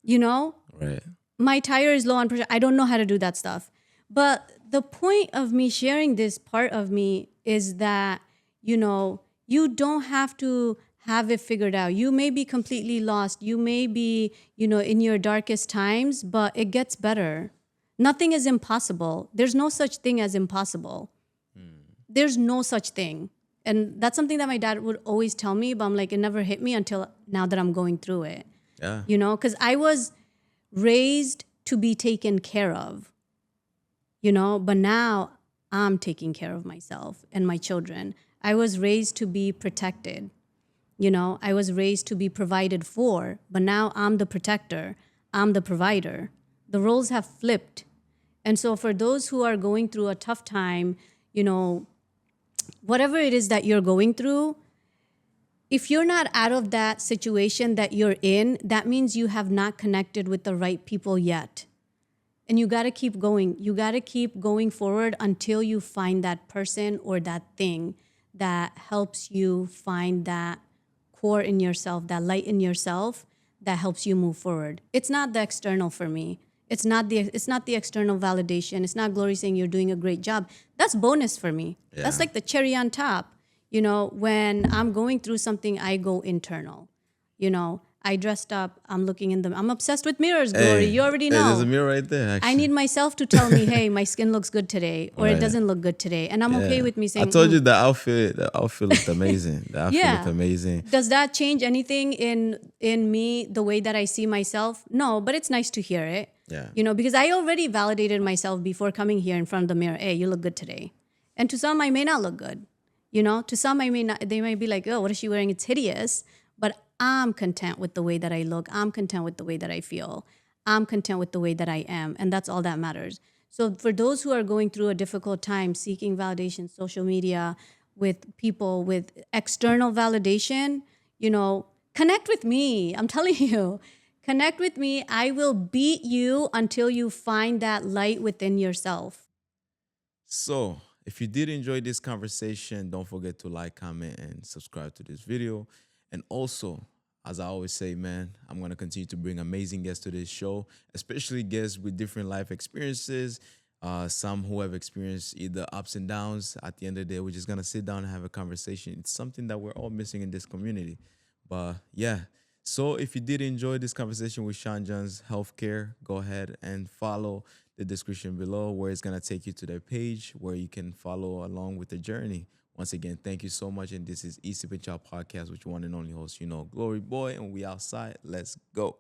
S1: Right.
S2: My tire is low on pressure. I don't know how to do that stuff. But the point of me sharing this part of me is that, you don't have to have it figured out. You may be completely lost. You may be, in your darkest times, but it gets better. Nothing is impossible. There's no such thing as impossible. There's no such thing. And that's something that my dad would always tell me, but I'm like, it never hit me until now that I'm going through it.
S1: Yeah.
S2: Because I was raised to be taken care of, but now I'm taking care of myself and my children. I was raised to be protected. I was raised to be provided for, but now I'm the protector. I'm the provider. The roles have flipped. And so for those who are going through a tough time, whatever it is that you're going through, if you're not out of that situation that you're in, that means you have not connected with the right people yet. And you got to keep going. You got to keep going forward until you find that person or that thing that helps you find that core in yourself, that light in yourself that helps you move forward. It's not the external for me. It's not the external validation. It's not Glory saying you're doing a great job. That's bonus for me.
S1: Yeah.
S2: That's like the cherry on top. When I'm going through something, I go internal. I dressed up. I'm looking in them. I'm obsessed with mirrors, Glory. You already know.
S1: There's a mirror right there, actually.
S2: I need myself to tell me, hey, my skin looks good today, or it doesn't look good today. And I'm okay with me saying,
S1: I told you the outfit looked amazing. The outfit looked amazing.
S2: Does that change anything in me, the way that I see myself? No, but it's nice to hear it.
S1: Yeah.
S2: Because I already validated myself before coming here in front of the mirror. Hey, you look good today. And to some, I may not look good. To some, I may not. They might be like, oh, what is she wearing? It's hideous. But I'm content with the way that I look. I'm content with the way that I feel. I'm content with the way that I am. And that's all that matters. So for those who are going through a difficult time, seeking validation, social media, with people with external validation, connect with me. I'm telling you, connect with me. I will beat you until you find that light within yourself.
S1: So, if you did enjoy this conversation, don't forget to like, comment, and subscribe to this video. And also, as I always say, man, I'm going to continue to bring amazing guests to this show, especially guests with different life experiences, some who have experienced either ups and downs. At the end of the day, we're just going to sit down and have a conversation. It's something that we're all missing in this community. But yeah, so if you did enjoy this conversation with Shahjaanhealthcare, go ahead and follow the description below where it's going to take you to their page where you can follow along with the journey. Once again, thank you so much. And this is East Child Podcast with your one and only host, Glory Boy, and we outside. Let's go.